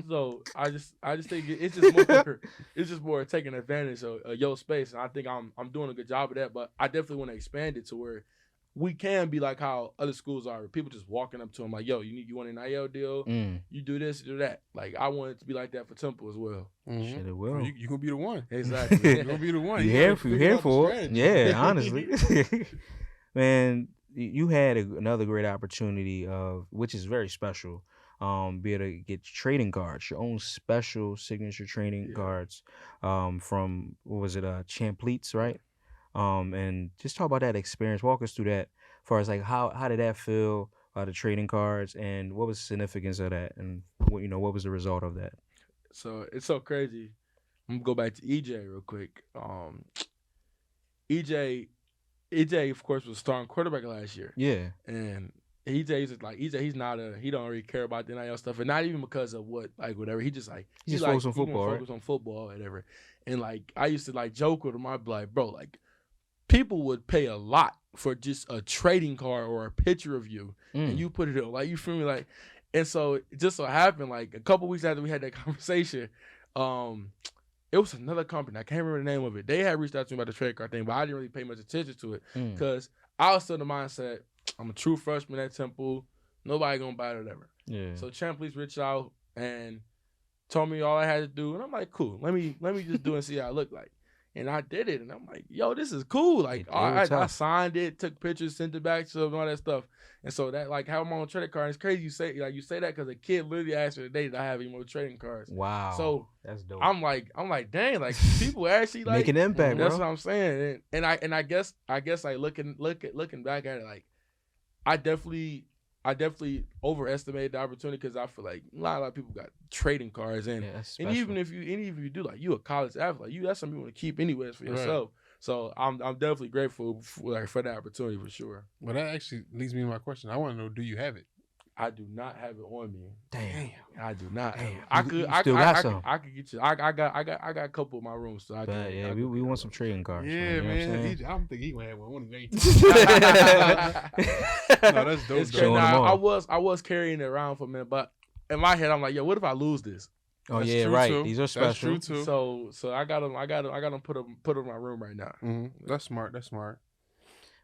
so I just think it's just more taking advantage of your space, and I think I'm doing a good job of that. But I definitely want to expand it to where we can be like how other schools are. Where people just walking up to them like, yo, you want an NIL deal? You do this, you do that. Like, I want it to be like that for Temple as well. Shit, it will. You gonna be the one. Exactly. You gonna be the one. You here for it. Yeah, honestly. Man, you had another great opportunity of, which is very special, be able to get trading cards, your own special signature trading cards from, what was it, Champlates, right? And just talk about that experience. Walk us through that as far as like how did that feel, the trading cards, and what was the significance of that, and what was the result of that? So it's so crazy. I'm gonna go back to EJ real quick. EJ, of course, was starting quarterback last year. Yeah. And he's not he don't really care about the NIL stuff, and not even because of whatever. He just focused on football, focused on football, whatever. And like I used to like joke with him. I'd be like, bro, like people would pay a lot for just a trading card or a picture of you, and you put it in, like, you feel me, like. And so it just so happened, like a couple weeks after we had that conversation, it was another company. I can't remember the name of it. They had reached out to me about the trade card thing, but I didn't really pay much attention to it because I was still in the mindset, I'm a true freshman at Temple. Nobody gonna buy it or whatever. Yeah. So Champlace reached out and told me all I had to do, and I'm like, cool. Let me just do it and see how it looked like. And I did it, and I'm like, yo, this is cool. Like, I signed it, took pictures, sent it back to them, and all that stuff. And so that, like, how I'm on a trading card, it's crazy you say that because a kid literally asked me today did I have any more trading cards. Wow. So that's dope. I'm like, dang, like people actually like make an impact, that's bro. what I'm saying. And I guess like looking back at it, like I definitely overestimated the opportunity because I feel like a lot of people got trading cards, and even if you do, like, you a college athlete, like, that's something you want to keep anyways for yourself. So I'm definitely grateful for that opportunity for sure. Well, that actually leads me to my question. I want to know, do you have it? I do not have it on me. Damn. I do not. Damn. I could get you. I got a couple of my rooms, so we want some trading cards. Yeah, man. I don't think he gonna have one. No, that's dope. It's crazy. I was carrying it around for a minute, but in my head, I'm like, yo, what if I lose this? Oh, that's right. Too. These are special. That's true too. So I got them put in my room right now. Mm-hmm. That's smart.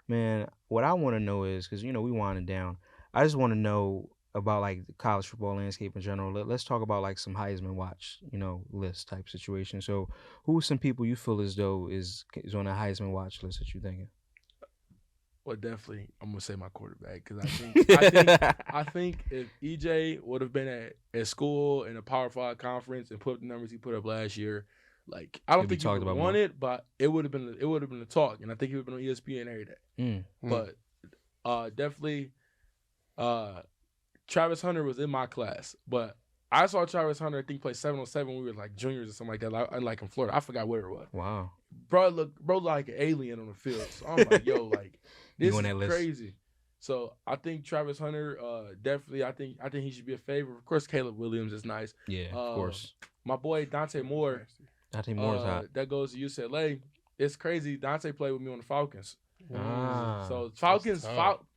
Man, what I want to know is, because we winding down, I just want to know about like the college football landscape in general. Let's talk about like some Heisman watch, list type situation. So, who are some people you feel as though is on a Heisman watch list that you thinking? Well, definitely, I'm gonna say my quarterback, because I think if EJ would have been at school in a Power 5 conference and put up the numbers he put up last year, like, I don't think he would have won it, but it would have been the talk, and I think he would have been on ESPN every day. But definitely, Travis Hunter was in my class, but I saw Travis Hunter, I think, play 7-on-7 when we were like juniors or something like that, like in Florida. I forgot where it was. Wow. Bro looked like an alien on the field. So I'm like, yo, like, this is crazy. So I think Travis Hunter, definitely, I think he should be a favorite. Of course, Caleb Williams is nice. Yeah, of course. My boy Dante Moore. Dante Moore's hot. That goes to UCLA. It's crazy. Dante played with me on the Falcons. So Falcons,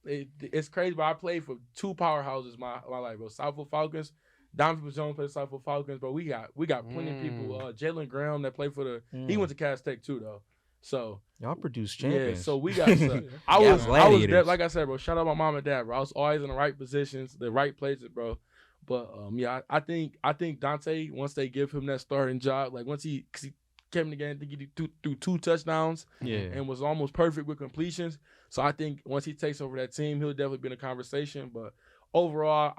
it's crazy, but I played for two powerhouses my life, bro. Southfield Falcons. Donovan Jones played for Southfield Falcons, but we got plenty of people. Jalen Graham that played for he went to Cass Tech too, though. So y'all produce champions. Yeah, so we got. I was like I said, bro. Shout out my mom and dad, bro. I was always in the right positions, the right places, bro. But I think Dante, once they give him that starting job, like once he came in the game, I think he threw 2 touchdowns, and was almost perfect with completions. So I think once he takes over that team, he'll definitely be in a conversation. But overall,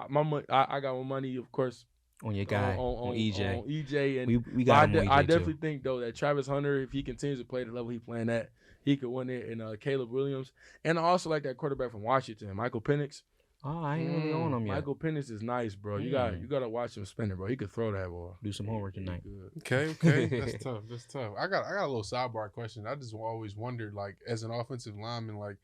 I got my money, of course, on your guy, on EJ. On EJ, and we got him on EJ I definitely think though that Travis Hunter, if he continues to play the level he's playing at, he could win it. And Caleb Williams, and I also like that quarterback from Washington, Michael Penix. Oh, I ain't really on him yet. Michael Penix is nice, bro. You gotta watch him spin it, bro. He could throw that ball. Do some homework tonight. Okay. That's tough. I got a little sidebar question. I just always wondered, like, as an offensive lineman, like,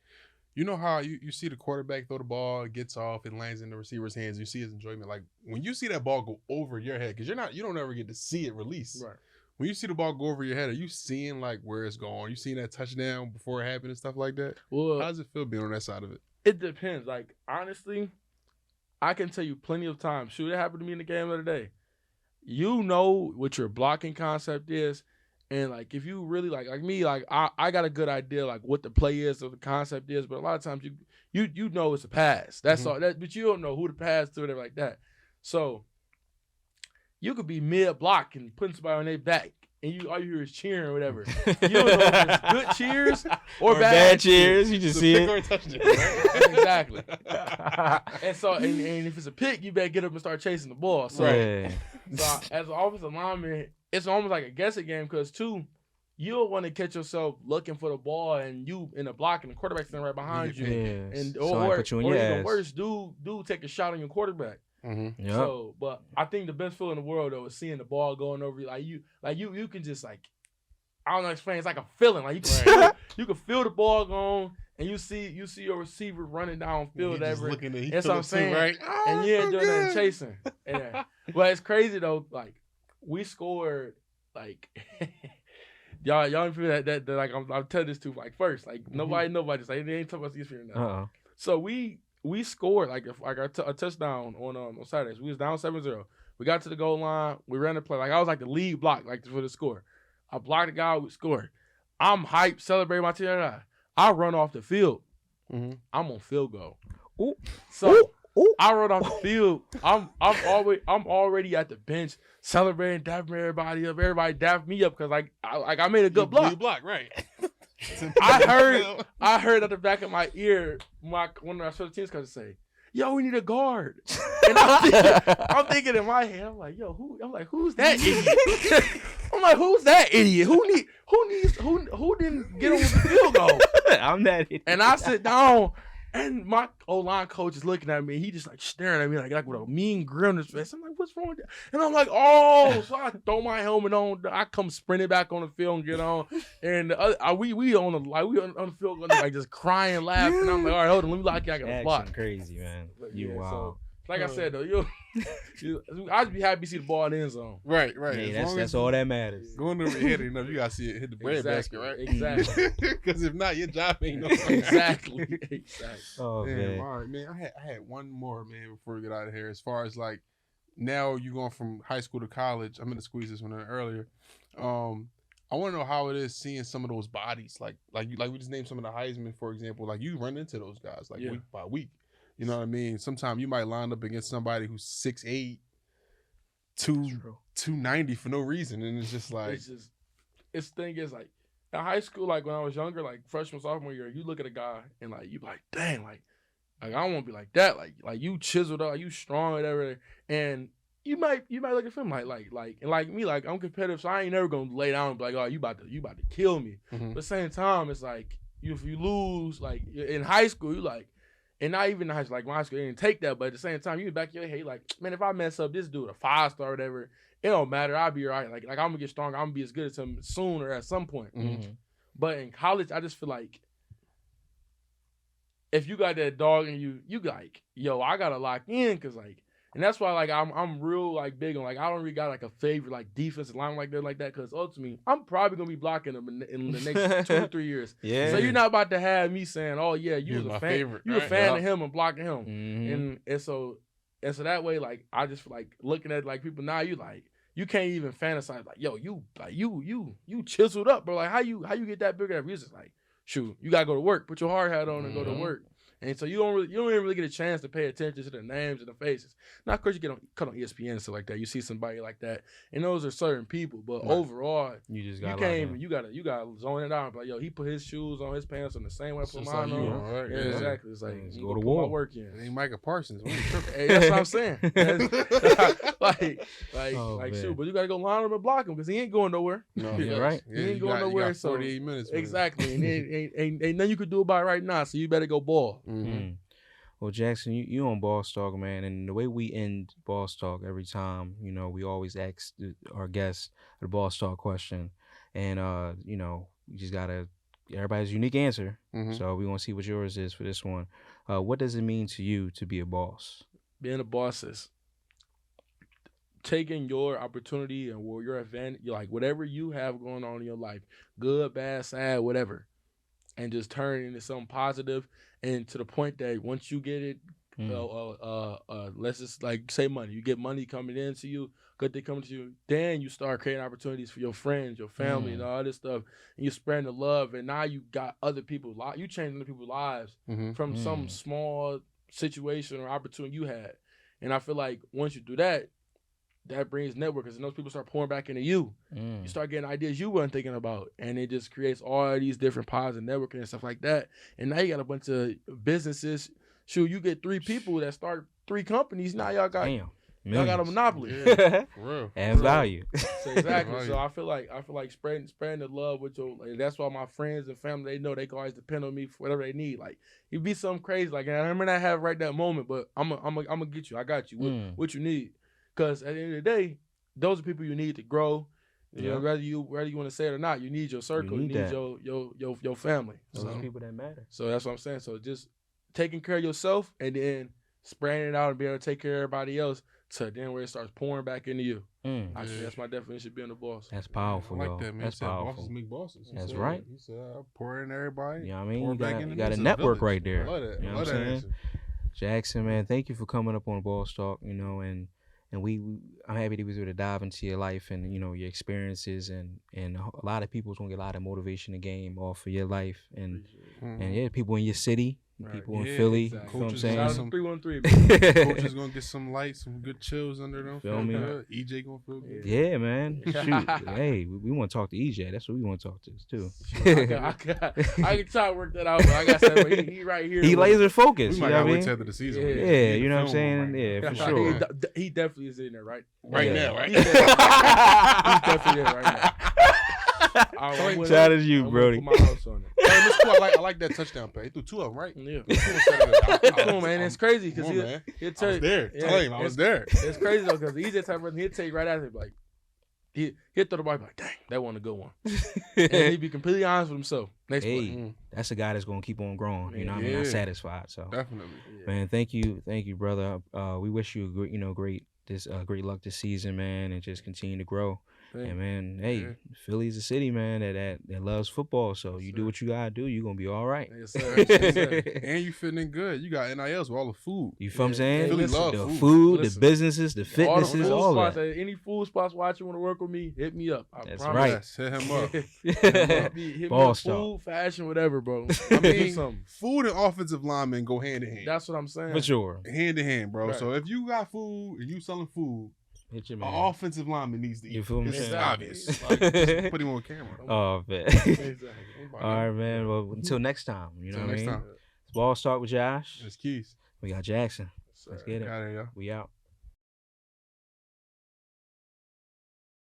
you know how you see the quarterback throw the ball, it gets off, it lands in the receiver's hands, you see his enjoyment. Like, when you see that ball go over your head, because you don't ever get to see it release. Right. When you see the ball go over your head, are you seeing like where it's going? You seeing that touchdown before it happened and stuff like that? Well, how does it feel being on that side of it? It depends. Like, honestly, I can tell you plenty of times. Shoot, it happened to me in the game the other day. You know what your blocking concept is, And like if you really like me, like I got a good idea like what the play is or the concept is, but a lot of times you know it's a pass. That's all that, but you don't know who to pass to, whatever like that. So you could be mid block and putting somebody on their back, and all you hear is cheering or whatever. You don't know if it's good cheers or bad cheers. You just see it. Right? Exactly. And so, and if it's a pick, you better get up and start chasing the ball. So, so as an offensive lineman, it's almost like a guessing game because you'll want to catch yourself looking for the ball and you in the block and the quarterback's standing right behind you. And or even worse, dude take a shot on your quarterback. Mm-hmm. Yep. So, but I think the best feeling in the world though is seeing the ball going over you. You can just like, I don't know explain. It's like a feeling. Like you can feel the ball going, and you see your receiver running downfield. That's what I'm saying. Right? And you ain't doing nothing chasing. Yeah. But it's crazy though. Like we scored like. Y'all feel that like I'm telling this to like first like nobody just like they ain't talking about this for now. So we scored like a touchdown on Saturdays. We was down 7-0. We got to the goal line. We ran the play. Like I was like the lead block like for the score. I blocked the guy. We scored. I'm hyped, celebrating my team. I run off the field. I'm on field goal. Ooh. So I run off the field. I'm already at the bench celebrating, dapping everybody up. Everybody dapped me up because I made a good block. You block, right? I heard at the back of my ear one of our special teams coaches say, "Yo, we need a guard." And I'm thinking in my head, I'm like, "Yo, who's that idiot?" I'm like, "Who's that idiot? Who didn't get on the field goal?" I'm that idiot. And I sit down. And my O-line coach is looking at me. He just like staring at me like with a mean grin on his face. I'm like, what's wrong with that? And I'm like, oh. So I throw my helmet on. I come sprinting back on the field and get on. And we on the field like just crying, laughing. And I'm like, all right, hold on. Let me lock you. I got a block. Crazy, man. You wow. So, like I said though, I'd be happy to see the ball in the end zone. Right. Hey, that's all that matters. Going over your head enough, you gotta see it hit the bread basket, right? Exactly. Because if not, your job ain't no. Exactly. Oh man. All right, man. I had one more, man, before we get out of here. As far as like now you going from high school to college. I'm gonna squeeze this one in earlier. I want to know how it is seeing some of those bodies, like we just named some of the Heisman, for example. Like you run into those guys like week by week. You know what I mean? Sometimes you might line up against somebody who's 6'8", 290 for no reason, and it's just like it's thing is like in high school, like when I was younger, like freshman, sophomore year, you look at a guy and like you be like, dang, like I don't want to be like that, like you chiseled up, you strong, whatever, and you might look at him like me, like I'm competitive, so I ain't never gonna lay down and be like, oh, you about to kill me. But at the same time, it's like if you lose, like in high school, you like. And not even in high school, like my high school, you didn't take that, but at the same time, you back in your head, like, man, if I mess up this dude, a 5-star or whatever, it don't matter. I'll be all right. Like I'm gonna get stronger. I'm gonna be as good as him soon or at some point. But in college, I just feel like if you got that dog in you like, yo, I gotta lock in, cause like, and that's why like I'm real like big on like I don't really got like a favorite like defensive line like that, cause ultimately I'm probably gonna be blocking them in the next 2 to 3 years. Yeah. So you're not about to have me saying, oh yeah, you was a fan, favorite, you right? a fan of him and blocking him, and so that way like I just like looking at like people now, you like you can't even fantasize like, yo, you chiseled up, bro. Like how you get that big? You just like, shoot, you gotta go to work, put your hard hat on and go to work. And so you don't even really get a chance to pay attention to the names and the faces. Now, of course, you get cut on ESPN and stuff like that. You see somebody like that, and those are certain people. But overall, you gotta zone it out. And be like, yo, he put his shoes on, his pants on the same way I put mine on. Right? Yeah, exactly. It's like go to war. Work in. It ain't Micah Parsons. Hey, that's what I'm saying. Shoot, but you gotta go line him and block him because he ain't going nowhere. No, you're right. He ain't going nowhere. You got 48 minutes. Exactly, and ain't nothing you could do about it right now. So you better go ball. Well, Jackson, you on Boss Talk, man, and the way we end Boss Talk every time, we always ask our guests the Boss Talk question, and we just gotta everybody's unique answer. So we want to see what yours is for this one. What does it mean to you to be a boss? Being a boss is taking your opportunity and your event, like whatever you have going on in your life, good, bad, sad, whatever, and just turn it into something positive, and to the point that once you get it let's just like say money. You get money coming into you, good thing coming to you. Then you start creating opportunities for your friends, your family, and all this stuff. And you're spreading the love. And now you got other people's lives. You changing other people's lives from some small situation or opportunity you had. And I feel like once you do that, that brings network, because those people start pouring back into you. You start getting ideas you weren't thinking about, and it just creates all these different pods and networking and stuff like that. And now you got a bunch of businesses. Shoot, you get 3 people that start 3 companies. Now y'all got a monopoly. For real. And value. So exactly. So I feel like spreading the love with your. Like, that's why my friends and family, they know they can always depend on me for whatever they need. Like it'd be something crazy. Like I may not have right that moment, but I'm gonna get you. I got you. What you need. Because at the end of the day, those are people you need to grow. You know, whether you want to say it or not, you need your circle. You need your family. Those are people that matter. So that's what I'm saying. So just taking care of yourself and then spreading it out and being able to take care of everybody else to then where it starts pouring back into you. I think that's my definition of being a boss. That's powerful, I like that, man. That's powerful. Bosses make bosses. That's right. He said, I pour in everybody. You know what I mean? You got a network right there. I love that. You know what I'm saying? Jackson, man, thank you for coming up on Boss Talk, you know, and I'm happy that we was able to dive into your life and, you know, your experiences, and a lot of people's gonna get a lot of motivation to game off of your life, and people in your city, people in Philly, exactly. You know what I'm saying? 313. Coaches gonna get some light, some good chills under them. Feel me? Good. EJ gonna feel good. Yeah, man. Shoot. Hey, we want to talk to EJ. That's what we want to talk to too. I can try to work that out, but I got to say, he right here. He laser focused. We might gotta wait till the season. Yeah, you know what I'm saying? Yeah, for sure. He definitely is in there right now, right? He's definitely there right now. Shout out to you, Brody. Put my house on it. Hey, Mr. Cool, I like that touchdown play. He threw 2 of them, right? Yeah. Come on, man. It's crazy because he'll tell you. I was there. Tell him I was there. It's crazy though, because he's the type of person, he'll take right after him, like he'll throw the ball, like, dang, that wasn't a good one. And he'd be completely honest with himself. Next play. That's a guy that's gonna keep on growing. You know what I mean? Not satisfied. So definitely. Man, thank you, brother. We wish you great luck this season, man, and just continue to grow. And man, hey, Philly's a city, man, that loves football. So you do what you gotta do, you're gonna be all right. Yes, sir. Yes, sir. And you fitting in good. You got NILs with all the food. You feel what I'm saying? Philly love the food. The businesses, the fitnesses, all that. Any food spots watching want to work with me, hit me up. That's promise. right. Yes, hit him up. hit me up. Food, fashion, whatever, bro. I mean, food and offensive linemen go hand in hand. That's what I'm saying. For sure. Hand in hand, bro. Right. So if you got food and you selling food, an offensive lineman needs to eat. You feel me? It's obvious. Like, just put him on camera. Oh, man. Exactly. All right, man. Well, until next time. You know what I mean? Next time. Ball Talk with Josh. It's Keys. We got Jackson. Let's get it. Got it, y'all. We out.